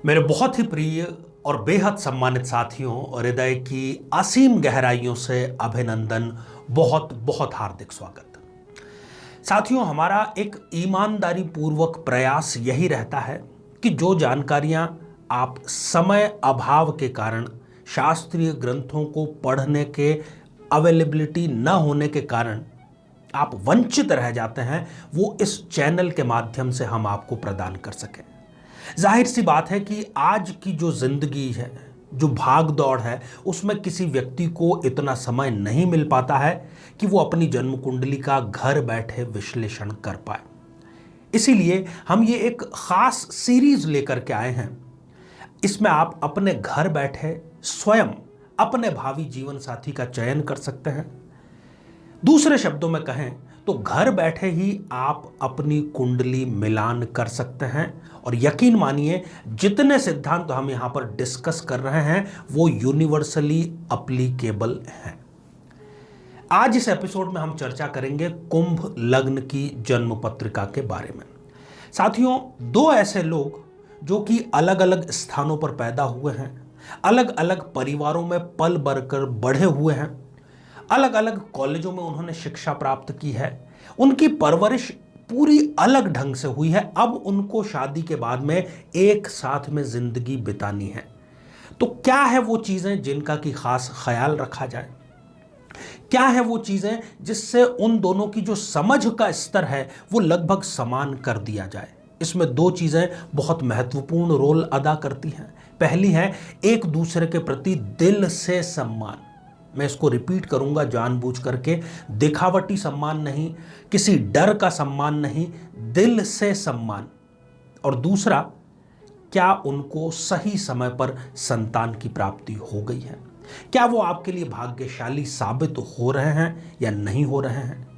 मेरे बहुत ही प्रिय और बेहद सम्मानित साथियों और हृदय की असीम गहराइयों से अभिनंदन, बहुत बहुत हार्दिक स्वागत। साथियों, हमारा एक ईमानदारी पूर्वक प्रयास यही रहता है कि जो जानकारियां आप समय अभाव के कारण, शास्त्रीय ग्रंथों को पढ़ने के अवेलेबिलिटी न होने के कारण आप वंचित रह जाते हैं, वो इस चैनल के माध्यम से हम आपको प्रदान कर सकें। जाहिर सी बात है कि आज की जो जिंदगी है, जो भाग दौड़ है, उसमें किसी व्यक्ति को इतना समय नहीं मिल पाता है कि वो अपनी जन्म कुंडली का घर बैठे विश्लेषण कर पाए। इसीलिए हम ये एक खास सीरीज लेकर के आए हैं। इसमें आप अपने घर बैठे स्वयं अपने भावी जीवन साथी का चयन कर सकते हैं। दूसरे शब्दों में कहें तो घर बैठे ही आप अपनी कुंडली मिलान कर सकते हैं। और यकीन मानिए, जितने सिद्धांत हम यहां पर डिस्कस कर रहे हैं वो यूनिवर्सली अप्लीकेबल हैं। आज इस एपिसोड में हम चर्चा करेंगे कुंभ लग्न की जन्म पत्रिका के बारे में। साथियों, दो ऐसे लोग जो कि अलग अलग स्थानों पर पैदा हुए हैं, अलग अलग परिवारों में पल बढ़कर बढ़े हुए हैं, अलग अलग कॉलेजों में उन्होंने शिक्षा प्राप्त की है, उनकी परवरिश पूरी अलग ढंग से हुई है। अब उनको शादी के बाद में एक साथ में जिंदगी बितानी है। तो क्या है वो चीजें जिनका की खास ख्याल रखा जाए? क्या है वो चीजें जिससे उन दोनों की जो समझ का स्तर है वो लगभग समान कर दिया जाए? इसमें दो चीजें बहुत महत्वपूर्ण रोल अदा करती हैं। पहली है एक दूसरे के प्रति दिल से सम्मान। मैं इसको रिपीट करूंगा जानबूझ करके, दिखावटी सम्मान नहीं, किसी डर का सम्मान नहीं, दिल से सम्मान। और दूसरा, क्या उनको सही समय पर संतान की प्राप्ति हो गई है? क्या वो आपके लिए भाग्यशाली साबित हो रहे हैं या नहीं हो रहे हैं?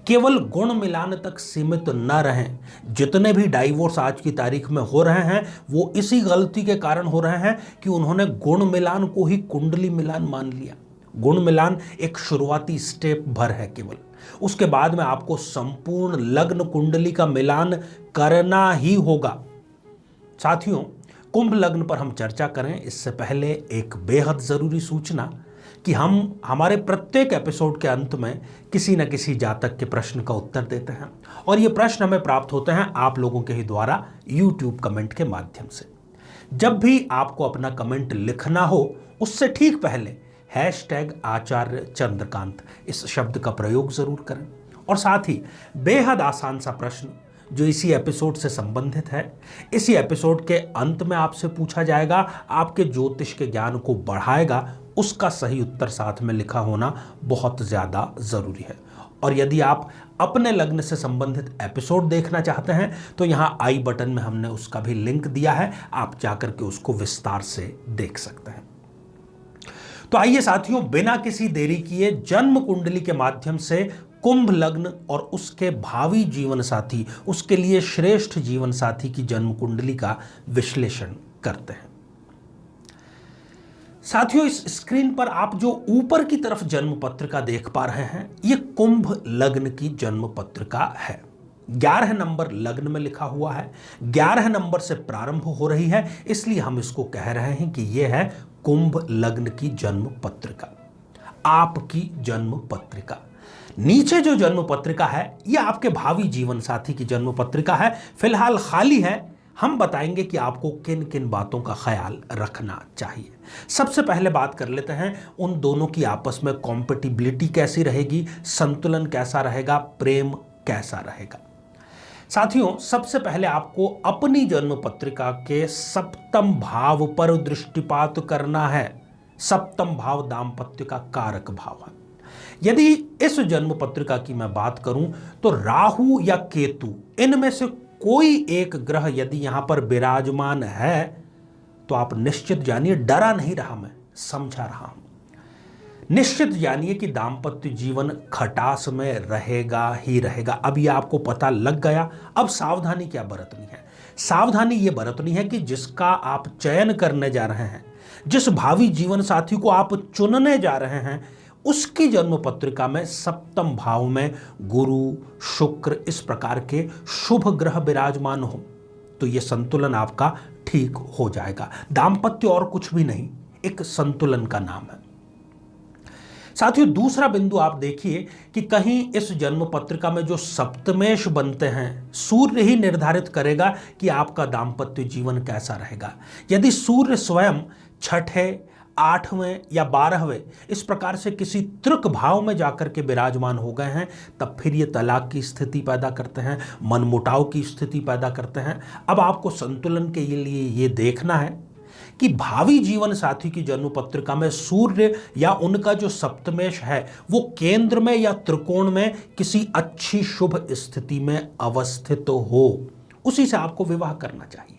केवल गुण मिलान तक सीमित न रहें। जितने भी डाइवोर्स आज की तारीख में हो रहे हैं वो इसी गलती के कारण हो रहे हैं कि उन्होंने गुण मिलान को ही कुंडली मिलान मान लिया। गुण मिलान एक शुरुआती स्टेप भर है केवल, उसके बाद में आपको संपूर्ण लग्न कुंडली का मिलान करना ही होगा। साथियों, कुंभ लग्न पर हम चर्चा करें इससे पहले एक बेहद जरूरी सूचना कि हम हमारे प्रत्येक एपिसोड के अंत में किसी न किसी जातक के प्रश्न का उत्तर देते हैं, और ये प्रश्न हमें प्राप्त होते हैं आप लोगों के ही द्वारा YouTube कमेंट के माध्यम से। जब भी आपको अपना कमेंट लिखना हो उससे ठीक पहले #आचार्य चंद्रकांत इस शब्द का प्रयोग जरूर करें। और साथ ही बेहद आसान सा प्रश्न जो इसी एपिसोड से संबंधित है, इसी एपिसोड के अंत में आपसे पूछा जाएगा, आपके ज्योतिष के ज्ञान को बढ़ाएगा, उसका सही उत्तर साथ में लिखा होना बहुत ज्यादा जरूरी है। और यदि आप अपने लग्न से संबंधित एपिसोड देखना चाहते हैं तो यहां आई बटन में हमने उसका भी लिंक दिया है, आप जाकर के उसको विस्तार से देख सकते हैं। तो आइए साथियों, बिना किसी देरी किए जन्म कुंडली के माध्यम से कुंभ लग्न और उसके भावी जीवन साथी, उसके लिए श्रेष्ठ जीवन साथी की जन्म कुंडली का विश्लेषण करते हैं। साथियों, इस स्क्रीन पर आप जो ऊपर की तरफ जन्म पत्रिका देख पा रहे हैं, यह कुंभ लग्न की जन्म पत्रिका है। 11 नंबर लग्न में लिखा हुआ है, 11 नंबर से प्रारंभ हो रही है, इसलिए हम इसको कह रहे हैं कि यह है कुंभ लग्न की जन्म पत्रिका, आपकी जन्म पत्रिका। नीचे जो जन्म पत्रिका है यह आपके भावी जीवन साथी की जन्म पत्रिका है। फिलहाल खाली है, हम बताएंगे कि आपको किन किन बातों का ख्याल रखना चाहिए। सबसे पहले बात कर लेते हैं उन दोनों की आपस में कॉम्पेटिबिलिटी कैसी रहेगी, संतुलन कैसा रहेगा, प्रेम कैसा रहेगा। साथियों, सबसे पहले आपको अपनी जन्म पत्रिका के सप्तम भाव पर दृष्टिपात करना है। सप्तम भाव दाम्पत्य का कारक भाव है। यदि इस जन्म पत्रिका की मैं बात करूं तो राहु या केतु, इनमें से कोई एक ग्रह यदि यहां पर विराजमान है तो आप निश्चित जानिए, डरा नहीं रहा मैं, समझा रहा हूं, निश्चित जानिए कि दाम्पत्य जीवन खटास में रहेगा ही रहेगा। अब यह आपको पता लग गया। अब सावधानी क्या बरतनी है? सावधानी यह बरतनी है कि जिसका आप चयन करने जा रहे हैं, जिस भावी जीवन साथी को आप चुनने जा रहे हैं, उसकी जन्म पत्रिका में सप्तम भाव में गुरु, शुक्र, इस प्रकार के शुभ ग्रह विराजमान हो तो यह संतुलन आपका ठीक हो जाएगा। दाम्पत्य और कुछ भी नहीं, एक संतुलन का नाम है। साथियों, दूसरा बिंदु आप देखिए कि कहीं इस जन्म पत्रिका में जो सप्तमेश बनते हैं, सूर्य ही निर्धारित करेगा कि आपका दाम्पत्य जीवन कैसा रहेगा। यदि सूर्य स्वयं छठे, आठवें या 12वें इस प्रकार से किसी तृक भाव में जाकर के विराजमान हो गए हैं, तब फिर ये तलाक की स्थिति पैदा करते हैं, मनमुटाव की स्थिति पैदा करते हैं। अब आपको संतुलन के लिए ये देखना है कि भावी जीवन साथी की जन्म पत्रिका में सूर्य या उनका जो सप्तमेश है वो केंद्र में या त्रिकोण में किसी अच्छी शुभ स्थिति में अवस्थित हो, उसी से आपको विवाह करना चाहिए।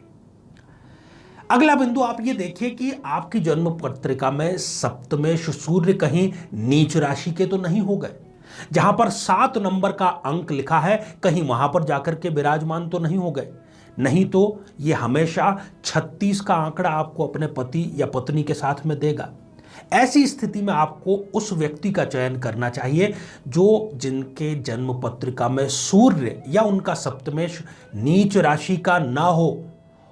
अगला बिंदु आप ये देखिए कि आपकी जन्म पत्रिका में सप्तमेश सूर्य कहीं नीच राशि के तो नहीं हो गए। जहां पर 7 नंबर का अंक लिखा है कहीं वहां पर जाकर के विराजमान तो नहीं हो गए। नहीं तो ये हमेशा 36 का आंकड़ा आपको अपने पति या पत्नी के साथ में देगा। ऐसी स्थिति में आपको उस व्यक्ति का चयन करना चाहिए जो जिनके जन्म पत्रिका में सूर्य या उनका सप्तमेश नीच राशि का ना हो,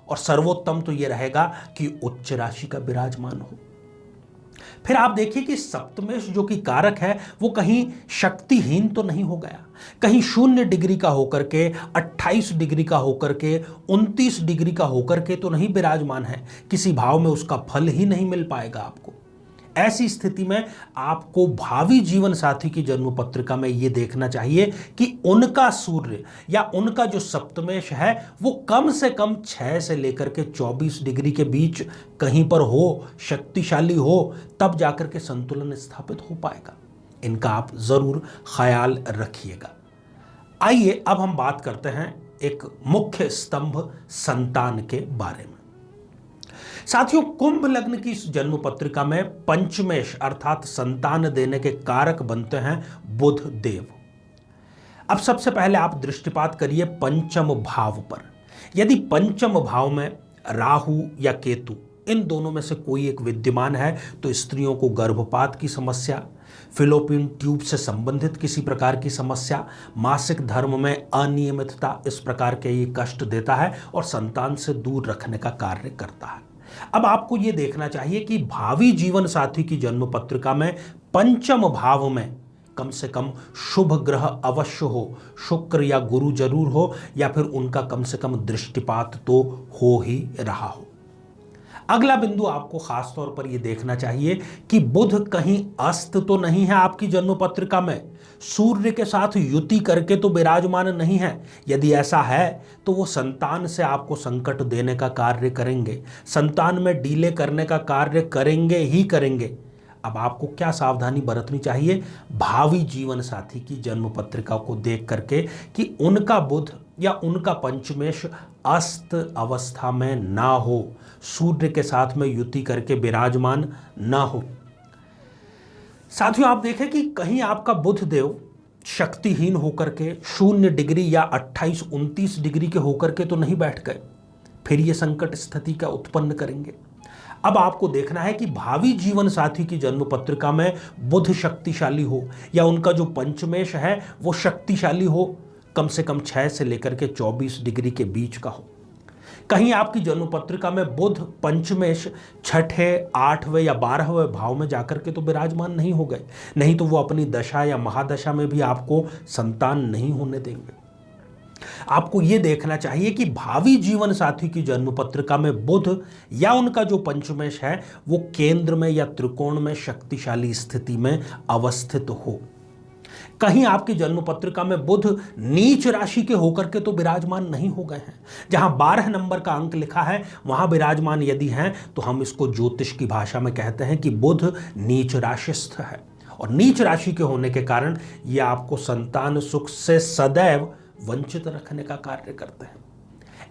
और सर्वोत्तम तो यह रहेगा कि उच्च राशि का विराजमान हो। फिर आप देखिए कि सप्तमेश जो कि कारक है वो कहीं शक्तिहीन तो नहीं हो गया, कहीं 0 डिग्री का होकर के, 28 डिग्री का होकर के, 29 डिग्री का होकर के तो नहीं विराजमान है। किसी भाव में उसका फल ही नहीं मिल पाएगा आपको। ऐसी स्थिति में आपको भावी जीवन साथी की जन्म पत्रिका में यह देखना चाहिए कि उनका सूर्य या उनका जो सप्तमेश है वो कम से कम 6 से लेकर के 24 डिग्री के बीच कहीं पर हो, शक्तिशाली हो, तब जाकर के संतुलन स्थापित हो पाएगा। इनका आप जरूर ख्याल रखिएगा। आइए अब हम बात करते हैं एक मुख्य स्तंभ संतान के बारे में। साथियों, कुंभ लग्न की इस जन्म पत्रिका में पंचमेश अर्थात संतान देने के कारक बनते हैं बुध देव। अब सबसे पहले आप दृष्टिपात करिए पंचम भाव पर। यदि पंचम भाव में राहु या केतु इन दोनों में से कोई एक विद्यमान है तो स्त्रियों को गर्भपात की समस्या, फिलोपियन ट्यूब से संबंधित किसी प्रकार की समस्या, मासिक धर्म में अनियमितता, इस प्रकार के ये कष्ट देता है और संतान से दूर रखने का कार्य करता है। अब आपको यह देखना चाहिए कि भावी जीवन साथी की जन्म पत्रिका में पंचम भाव में कम से कम शुभ ग्रह अवश्य हो, शुक्र या गुरु जरूर हो, या फिर उनका कम से कम दृष्टिपात तो हो ही रहा हो। अगला बिंदु आपको खास तौर पर यह देखना चाहिए कि बुध कहीं अस्त तो नहीं है आपकी जन्म पत्रिका में, सूर्य के साथ युति करके तो विराजमान नहीं है। यदि ऐसा है तो वो संतान से आपको संकट देने का कार्य करेंगे, संतान में डीले करने का कार्य करेंगे ही करेंगे। अब आपको क्या सावधानी बरतनी चाहिए भावी जीवन साथी की जन्म पत्रिका को देख करके कि उनका बुध या उनका पंचमेश अस्त अवस्था में ना हो, सूर्य के साथ में युति करके विराजमान ना हो। साथियों, आप देखें कि कहीं आपका बुध देव शक्तिहीन होकर के 0 डिग्री या 28-29 डिग्री के होकर के तो नहीं बैठ गए, फिर ये संकट स्थिति का उत्पन्न करेंगे। अब आपको देखना है कि भावी जीवन साथी की जन्म पत्रिका में बुध शक्तिशाली हो या उनका जो पंचमेश है वो शक्तिशाली हो, कम से कम 6 से लेकर के 24 डिग्री के बीच का हो। कहीं आपकी जन्म पत्रिका में बुध पंचमेश छठे, 8वें या 12वें भाव में जाकर के तो विराजमान नहीं हो गए, नहीं तो वो अपनी दशा या महादशा में भी आपको संतान नहीं होने देंगे। आपको यह देखना चाहिए कि भावी जीवन साथी की जन्म पत्रिका में बुध या उनका जो पंचमेश है वो केंद्र में या त्रिकोण में शक्तिशाली स्थिति में अवस्थित हो। कहीं आपकी जन्म पत्रिका में बुध नीच राशि के होकर के तो विराजमान नहीं हो गए हैं। जहां 12 नंबर का अंक लिखा है वहां विराजमान यदि हैं तो हम इसको ज्योतिष की भाषा में कहते हैं कि बुध नीच राशिस्थ है, और नीच राशि के होने के कारण यह आपको संतान सुख से सदैव वंचित रखने का कार्य करते हैं।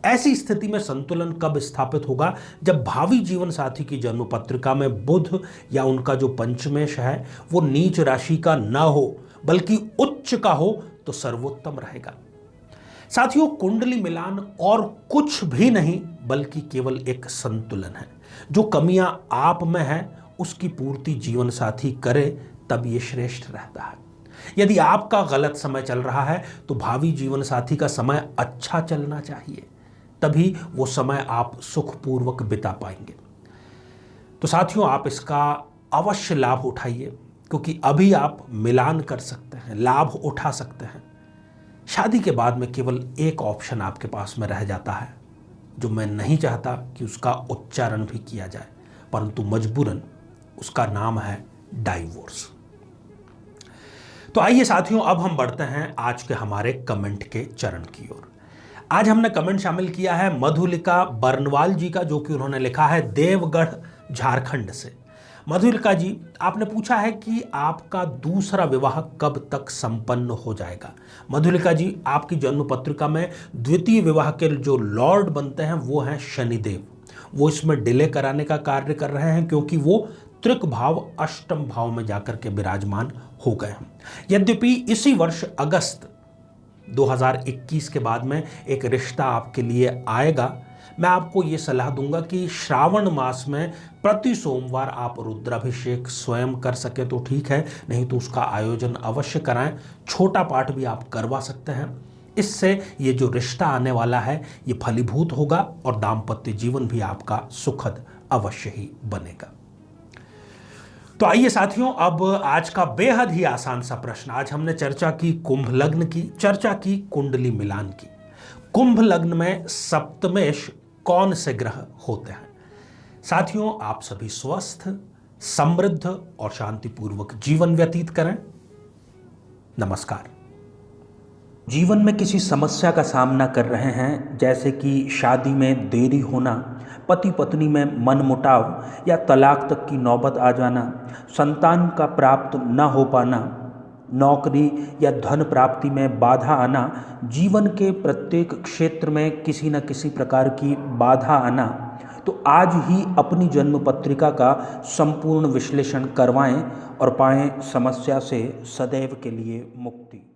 ऐसी स्थिति में संतुलन कब स्थापित होगा? जब भावी जीवन साथी की जन्म पत्रिका में बुध या उनका जो पंचमेश है वो नीच राशि का ना हो बल्कि उच्च का हो तो सर्वोत्तम रहेगा। साथियों, कुंडली मिलान और कुछ भी नहीं बल्कि केवल एक संतुलन है। जो कमियां आप में हैं उसकी पूर्ति जीवन साथी करे तब ये श्रेष्ठ रहता है। यदि आपका गलत समय चल रहा है तो भावी जीवन साथी का समय अच्छा चलना चाहिए, तभी वो समय आप सुखपूर्वक बिता पाएंगे। तो साथियों, आप इसका अवश्य लाभ उठाइए, क्योंकि अभी आप मिलान कर सकते हैं, लाभ उठा सकते हैं। शादी के बाद में केवल एक ऑप्शन आपके पास में रह जाता है, जो मैं नहीं चाहता कि उसका उच्चारण भी किया जाए, परंतु मजबूरन उसका नाम है डाइवोर्स। तो आइए साथियों, अब हम बढ़ते हैं आज के हमारे कमेंट के चरण की ओर। आज हमने कमेंट शामिल किया है मधुलिका बर्नवाल जी का, जो कि उन्होंने लिखा है देवगढ़ झारखंड से। मधुलिका जी, आपने पूछा है कि आपका दूसरा विवाह कब तक संपन्न हो जाएगा। मधुलिका जी, आपकी जन्म पत्रिका में द्वितीय विवाह के जो लॉर्ड बनते हैं वो हैं शनिदेव। वो इसमें डिले कराने का कार्य कर रहे हैं, क्योंकि वो त्रिक भाव अष्टम भाव में जाकर के विराजमान हो गए हैं। यद्यपि इसी वर्ष अगस्त 2021 के बाद में एक रिश्ता आपके लिए आएगा। मैं आपको ये सलाह दूंगा कि श्रावण मास में प्रति सोमवार आप रुद्राभिषेक स्वयं कर सके तो ठीक है, नहीं तो उसका आयोजन अवश्य कराएं। छोटा पाठ भी आप करवा सकते हैं। इससे ये जो रिश्ता आने वाला है ये फलीभूत होगा और दाम्पत्य जीवन भी आपका सुखद अवश्य ही बनेगा। तो आइए साथियों, अब आज का बेहद ही आसान सा प्रश्न। आज हमने चर्चा की कुंभ लग्न की, चर्चा की कुंडली मिलान की। कुंभ लग्न में सप्तमेश कौन से ग्रह होते हैं? साथियों, आप सभी स्वस्थ, समृद्ध और शांतिपूर्वक जीवन व्यतीत करें। नमस्कार। जीवन में किसी समस्या का सामना कर रहे हैं, जैसे कि शादी में देरी होना, पति पत्नी में मनमुटाव या तलाक तक की नौबत आ जाना, संतान का प्राप्त न हो पाना, नौकरी या धन प्राप्ति में बाधा आना, जीवन के प्रत्येक क्षेत्र में किसी न किसी प्रकार की बाधा आना, तो आज ही अपनी जन्म पत्रिका का संपूर्ण विश्लेषण करवाएं और पाएं समस्या से सदैव के लिए मुक्ति।